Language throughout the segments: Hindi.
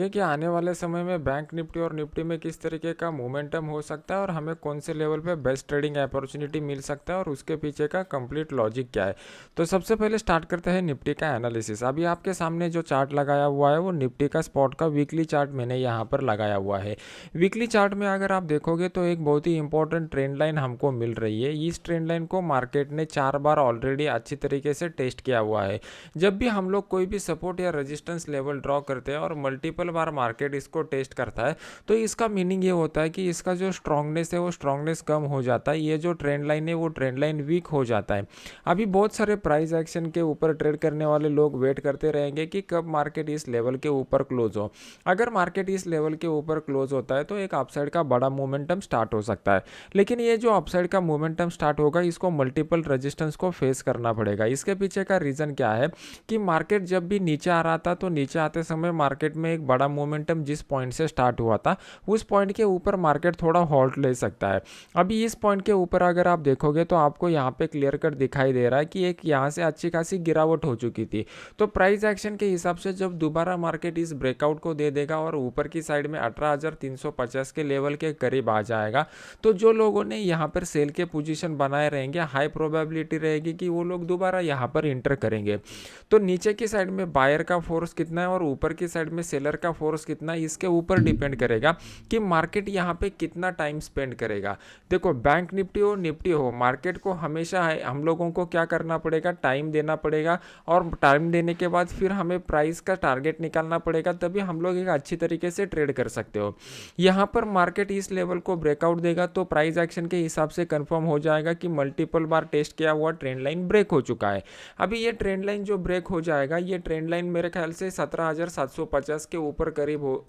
देखिए, आने वाले समय में बैंक निफ्टी और निफ्टी में किस तरीके का मोमेंटम हो सकता है और हमें कौन से लेवल पे बेस्ट ट्रेडिंग अपॉर्चुनिटी मिल सकता है और उसके पीछे का कंप्लीट लॉजिक क्या है। तो सबसे पहले स्टार्ट करते हैं निफ्टी का एनालिसिस। अभी आपके सामने जो चार्ट लगाया हुआ है वो निफ्टी का स्पॉट का वीकली चार्ट मैंने यहाँ पर लगाया हुआ है। वीकली चार्ट में अगर आप देखोगे तो एक बहुत ही इंपॉर्टेंट ट्रेंड लाइन हमको मिल रही है। इस ट्रेंड लाइन को मार्केट ने 4 बार ऑलरेडी अच्छी तरीके से टेस्ट किया हुआ है। जब भी हम लोग कोई भी सपोर्ट या रेजिस्टेंस लेवल ड्रॉ करते हैं और मल्टीपल बार मार्केट इसको टेस्ट करता है, तो इसका मीनिंग ये होता है कि इसका जो स्ट्रांगनेस है वो स्ट्रांगनेस कम हो जाता है। ये जो ट्रेंड लाइन है वो ट्रेंड लाइन वीक हो जाता है। अभी बहुत सारे प्राइस एक्शन के ऊपर ट्रेड करने वाले लोग वेट करते रहेंगे कि कब मार्केट इस लेवल के ऊपर क्लोज हो। अगर मार्केट इस लेवल के ऊपर क्लोज होता है तो एक अपसाइड का बड़ा मोमेंटम स्टार्ट हो सकता है। लेकिन ये जो अपसाइड का मोमेंटम स्टार्ट होगा इसको मल्टीपल रेजिस्टेंस को फेस करना पड़ेगा। इसके पीछे का रीज़न क्या है कि मार्केट जब भी नीचे आ रहा था तो नीचे आते समय मार्केट में एक बड़ा मोमेंटम जिस पॉइंट से स्टार्ट हुआ था उस पॉइंट के ऊपर मार्केट थोड़ा हॉल्ट ले सकता है। अभी इस पॉइंट के ऊपर अगर आप देखोगे तो आपको यहाँ पे क्लियर कट दिखाई दे रहा है कि एक यहाँ से अच्छी खासी गिरावट हो चुकी थी। तो प्राइस एक्शन के हिसाब से जब दोबारा मार्केट इस ब्रेकआउट को दे देगा और ऊपर की साइड में 18,350 के लेवल के करीब आ जाएगा, तो जो लोगों ने यहाँ पर सेल के पोजीशन बनाए रहेंगे हाई प्रोबेबिलिटी रहेगी कि वो लोग दोबारा यहाँ पर इंटर करेंगे। तो नीचे की साइड में बायर का फोर्स कितना है और ऊपर की साइड में सेलर का फोर्स कितना है, इसके ऊपर डिपेंड करेगा कि मार्केट यहाँ पे कितना टाइम स्पेंड करेगा। देखो, बैंक निफ्टी हो निफ्टी हो, मार्केट को हमेशा है हम लोगों को क्या करना पड़ेगा, टाइम देना पड़ेगा। और टाइम देने के बाद फिर हमें प्राइस का टारगेट निकालना पड़ेगा, तभी हम लोग एक अच्छी तरीके से ट्रेड कर सकते हो। यहाँ पर मार्केट इस लेवल को ब्रेकआउट देगा तो प्राइस एक्शन के हिसाब से कंफर्म हो जाएगा कि मल्टीपल बार टेस्ट किया हुआ ट्रेंड लाइन ब्रेक हो चुका है। अभी ये ट्रेंड लाइन जो ब्रेक हो जाएगा, ये ट्रेंड लाइन मेरे ख्याल से 17,750 के ऊपर करीब हो,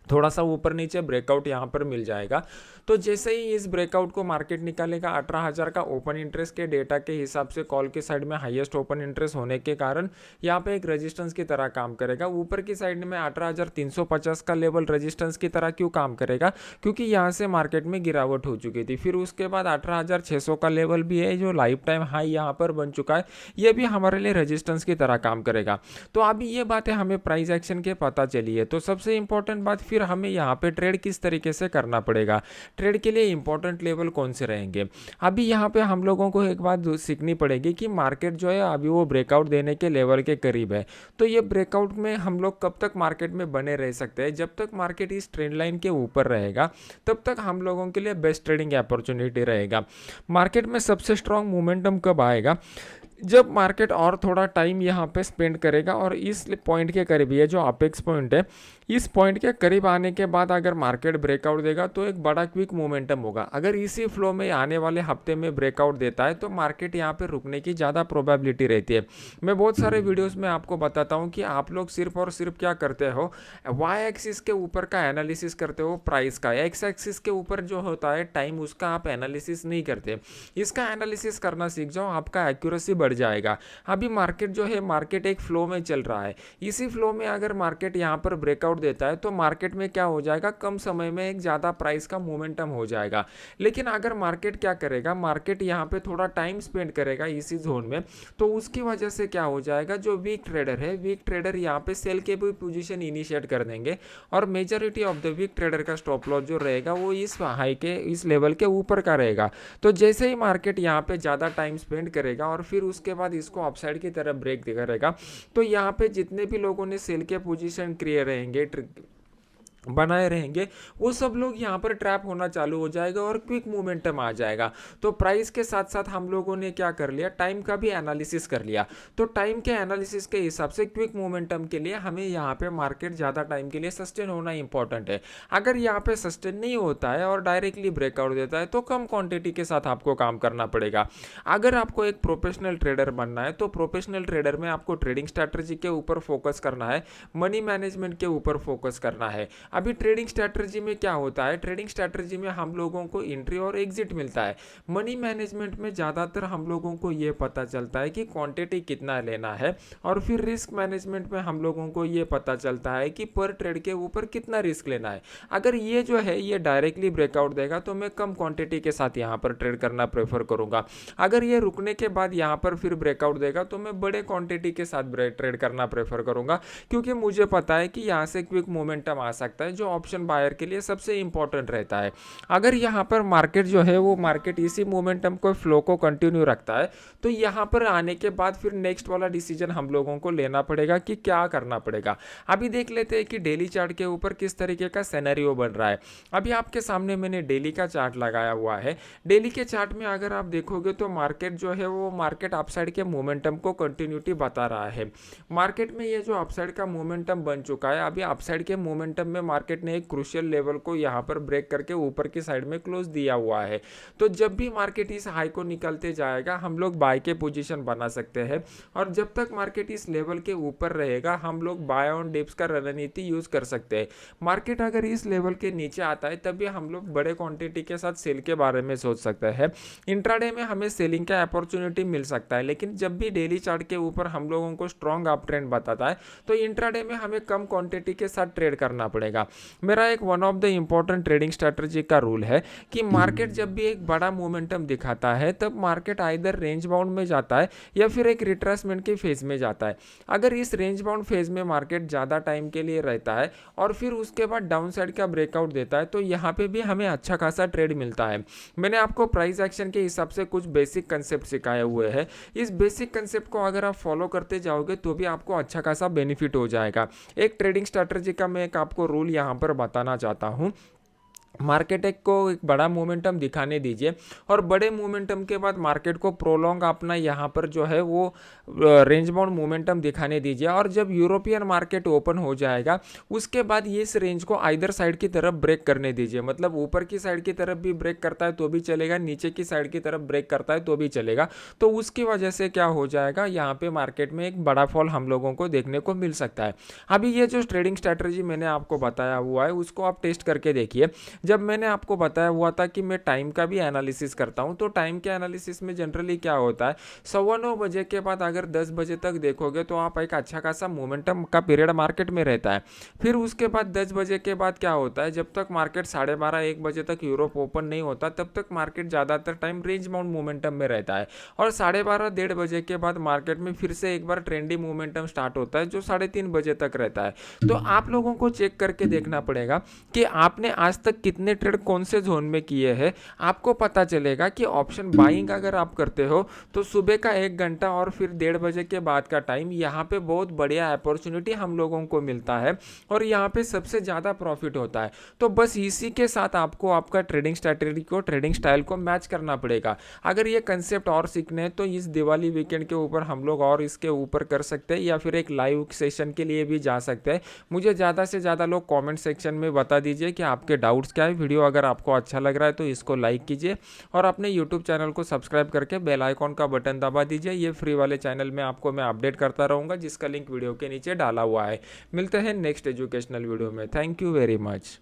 थोड़ा सा ऊपर नीचे ब्रेकआउट यहाँ पर मिल जाएगा। तो जैसे ही इस ब्रेकआउट को मार्केट निकालेगा 18,000 का ओपन इंटरेस्ट के डेटा के हिसाब से कॉल की साइड में हाईएस्ट ओपन इंटरेस्ट होने के कारण यहाँ पे एक रेजिस्टेंस की तरह काम करेगा। ऊपर की साइड में 18,350 का लेवल रेजिस्टेंस की तरह क्यों काम करेगा, क्योंकि यहाँ से मार्केट में गिरावट हो चुकी थी। फिर उसके बाद 18,600 का लेवल भी है जो लाइफ टाइम हाई यहाँ पर बन चुका है, ये भी हमारे लिए रेजिस्टेंस की तरह काम करेगा। तो अभी ये बातें हमें प्राइस एक्शन के पता चली है। तो सबसे इंपॉर्टेंट बात फिर हमें यहाँ पे ट्रेड किस तरीके से करना पड़ेगा, ट्रेड के लिए इंपॉर्टेंट लेवल कौन से रहेंगे। अभी यहाँ पे हम लोगों को एक बात सीखनी पड़ेगी कि मार्केट जो है अभी वो ब्रेकआउट देने के लेवल के करीब है। तो ये ब्रेकआउट में हम लोग कब तक मार्केट में बने रह सकते हैं, जब तक मार्केट इस ट्रेंड लाइन के ऊपर रहेगा तब तक हम लोगों के लिए बेस्ट ट्रेडिंग अपॉर्चुनिटी रहेगा। मार्केट में सबसे स्ट्रॉन्ग मोमेंटम कब आएगा, जब मार्केट और थोड़ा टाइम यहाँ पे स्पेंड करेगा और इस पॉइंट के करीब, ये जो अपेक्स पॉइंट है इस पॉइंट के करीब आने के बाद अगर मार्केट ब्रेकआउट देगा तो एक बड़ा क्विक मोमेंटम होगा। अगर इसी फ्लो में आने वाले हफ्ते में ब्रेकआउट देता है तो मार्केट यहाँ पे रुकने की ज़्यादा प्रोबेबिलिटी रहती है। मैं बहुत सारे वीडियोस में आपको बताता हूँ कि आप लोग सिर्फ और सिर्फ क्या करते हो, वाई एक्सिस के ऊपर का एनालिसिस करते हो प्राइस का, एक्स एक्सिस के ऊपर जो होता है टाइम उसका आप एनालिसिस नहीं करते। इसका एनालिसिस करना सीख जाओ, आपका एक्यूरेसी बढ़ जाएगा। अभी मार्केट जो है मार्केट एक फ्लो में चल रहा है, इसी फ्लो में अगर मार्केट यहाँ पर ब्रेकआउट देता है तो मार्केट में क्या हो जाएगा, कम समय में एक ज़्यादा प्राइस का मोमेंटम हो जाएगा। लेकिन अगर मार्केट क्या करेगा, मार्केट यहाँ पे थोड़ा टाइम स्पेंड करेगा इसी जोन में, तो उसकी वजह से क्या हो जाएगा, जो वीक ट्रेडर है वीक ट्रेडर यहाँ पे सेल के भी पोजीशन इनिशिएट कर देंगे और majority of the week trader का स्टॉप लॉस जो रहेगा वो इस हाई के इस लेवल के ऊपर का रहेगा। तो जैसे ही मार्केट यहाँ पे ज़्यादा टाइम स्पेंड करेगा और फिर उसके बाद इसको अपसाइड की तरफ ब्रेक करेगा, तो यहाँ पे जितने भी लोगों ने सेल के पोजीशन क्रिएट रहेंगे बनाए रहेंगे वो सब लोग यहाँ पर ट्रैप होना चालू हो जाएगा और क्विक मोमेंटम आ जाएगा। तो प्राइस के साथ साथ हम लोगों ने क्या कर लिया, टाइम का भी एनालिसिस कर लिया। तो टाइम के एनालिसिस के हिसाब से क्विक मोमेंटम के लिए हमें यहाँ पे मार्केट ज़्यादा टाइम के लिए सस्टेन होना इंपॉर्टेंट है। अगर यहाँ पे सस्टेन नहीं होता है और डायरेक्टली ब्रेकआउट देता है तो कम क्वांटिटी के साथ आपको काम करना पड़ेगा। अगर आपको एक प्रोफेशनल ट्रेडर बनना है तो प्रोफेशनल ट्रेडर में आपको ट्रेडिंग स्ट्रैटेजी के ऊपर फोकस करना है, मनी मैनेजमेंट के ऊपर फोकस करना है। अभी ट्रेडिंग स्ट्रैटेजी में क्या होता है, ट्रेडिंग स्ट्रैटेजी में हम लोगों को एंट्री और एग्जिट मिलता है। मनी मैनेजमेंट में ज़्यादातर हम लोगों को ये पता चलता है कि क्वांटिटी कितना लेना है, और फिर रिस्क मैनेजमेंट में हम लोगों को ये पता चलता है कि पर ट्रेड के ऊपर कितना रिस्क लेना है। अगर ये जो है ये डायरेक्टली ब्रेकआउट देगा तो मैं कम क्वांटिटी के साथ यहाँ पर ट्रेड करना प्रेफर करूँगा। अगर ये रुकने के बाद यहाँ पर फिर ब्रेकआउट देगा तो मैं बड़े क्वांटिटी के साथ ट्रेड करना प्रेफर करूँगा, क्योंकि मुझे पता है कि यहाँ से क्विक मोमेंटम आ सकता है, जो ऑप्शन बायर के लिए सबसे इंपॉर्टेंट रहता है। अगर यहाँ पर मार्केट जो है वो मार्केट इसी मोमेंटम को फ्लो को कंटिन्यू रखता है तो यहाँ पर आने के बाद फिर नेक्स्ट वाला डिसीजन हम लोगों को लेना पड़ेगा कि क्या करना पड़ेगा। अभी देख लेते हैं कि डेली चार्ट के ऊपर किस तरीके का सिनेरियो बन रहा है। अभी आपके सामने मैंने डेली का चार्ट लगाया हुआ है। डेली के चार्ट में अगर आप देखोगे तो मार्केट जो है वो मार्केट अपसाइड के मोमेंटम को कंटिन्यूटी बता रहा है। मार्केट में ये जो अपसाइड का मोमेंटम बन चुका है, अभी अपसाइड के मोमेंटम में मार्केट ने एक क्रूशियल लेवल को यहाँ पर ब्रेक करके ऊपर की साइड में क्लोज दिया हुआ है। तो जब भी मार्केट इस हाई को निकलते जाएगा हम लोग बाय के पोजीशन बना सकते हैं, और जब तक मार्केट इस लेवल के ऊपर रहेगा हम लोग बाय ऑन डिप्स का रणनीति यूज कर सकते हैं। मार्केट अगर इस लेवल के नीचे आता है तभी हम लोग बड़े क्वांटिटी के साथ सेल के बारे में सोच सकते हैं। इंट्राडे में हमें सेलिंग का अपॉर्चुनिटी मिल सकता है, लेकिन जब भी डेली चार्ट के ऊपर हम लोगों को स्ट्रॉन्ग अप ट्रेंड बताता है तो इंट्राडे में हमें कम क्वांटिटी के साथ ट्रेड करना पड़ेगा। मेरा एक one of the important trading strategy का रूल है कि मार्केट जब भी एक बड़ा मोमेंटम दिखाता है तब मार्केट आइदर रेंज बाउंड में जाता है या फिर एक रिट्रेसमेंट के फेज में जाता है। अगर इस रेंज बाउंड फेज में मार्केट ज़्यादा टाइम के लिए रहता है और फिर उसके बाद डाउन साइड का ब्रेकआउट देता है तो यहाँ पे भी हमें अच्छा खासा ट्रेड मिलता है। मैंने आपको प्राइस एक्शन के हिसाब से कुछ बेसिक कंसेप्ट सिखाए हुए हैं। इस बेसिक कंसेप्ट को अगर आप फॉलो करते जाओगे तो भी आपको अच्छा खासा बेनिफिट हो जाएगा। एक ट्रेडिंग स्ट्रैटेजी का मैं एक आपको रूल यहाँ पर बताना चाहता हूँ। मार्केट को एक बड़ा मोमेंटम दिखाने दीजिए और बड़े मोमेंटम के बाद मार्केट को प्रोलॉन्ग अपना यहाँ पर जो है वो रेंज बाउंड मोमेंटम दिखाने दीजिए, और जब यूरोपियन मार्केट ओपन हो जाएगा उसके बाद ये इस रेंज को आइदर साइड की तरफ ब्रेक करने दीजिए। मतलब ऊपर की साइड की तरफ भी ब्रेक करता है तो भी चलेगा, नीचे की साइड की तरफ ब्रेक करता है तो भी चलेगा। तो उसकी वजह से क्या हो जाएगा, यहाँ पे मार्केट में एक बड़ा फॉल हम लोगों को देखने को मिल सकता है। अभी ये जो ट्रेडिंग स्ट्रैटेजी मैंने आपको बताया हुआ है उसको आप टेस्ट करके देखिए। जब मैंने आपको बताया हुआ था कि मैं टाइम का भी एनालिसिस करता हूं, तो टाइम के एनालिसिस में जनरली क्या होता है, 9:15 बजे के बाद अगर 10 बजे तक देखोगे तो आप एक अच्छा खासा मोमेंटम का पीरियड मार्केट में रहता है। फिर उसके बाद 10 बजे के बाद क्या होता है, जब तक मार्केट 12:30-1 बजे तक यूरोप ओपन नहीं होता तब तक मार्केट ज़्यादातर टाइम रेंज बाउंड मोमेंटम में रहता है, और 12:30-1:30 बजे के बाद मार्केट में फिर से एक बार ट्रेंडी मोमेंटम स्टार्ट होता है जो 3:30 बजे तक रहता है। तो आप लोगों को चेक करके देखना पड़ेगा कि आपने आज तक कितने ट्रेड कौन से जोन में किए हैं। आपको पता चलेगा कि ऑप्शन बाइंग अगर आप करते हो तो सुबह का 1 घंटा और फिर 1:30 बजे के बाद का टाइम, यहाँ पे बहुत बढ़िया अपॉर्चुनिटी हम लोगों को मिलता है और यहाँ पे सबसे ज़्यादा प्रॉफिट होता है। तो बस इसी के साथ आपको आपका ट्रेडिंग स्ट्रैटेजी को, ट्रेडिंग स्टाइल को मैच करना पड़ेगा। अगर ये कंसेप्ट और सीखने हैं तो इस दिवाली वीकेंड के ऊपर हम लोग और इसके ऊपर कर सकते हैं, या फिर एक लाइव सेशन के लिए भी जा सकते हैं। मुझे ज़्यादा से ज़्यादा लोग कमेंट सेक्शन में बता दीजिए कि आपके डाउट्स क्या है। वीडियो अगर आपको अच्छा लग रहा है तो इसको लाइक कीजिए और अपने यूट्यूब चैनल को सब्सक्राइब करके बेल आइकॉन का बटन दबा दीजिए। ये फ्री वाले चैनल में आपको मैं अपडेट करता रहूँगा, जिसका लिंक वीडियो के नीचे डाला हुआ है। मिलते हैं नेक्स्ट एजुकेशनल वीडियो में। Thank you very much.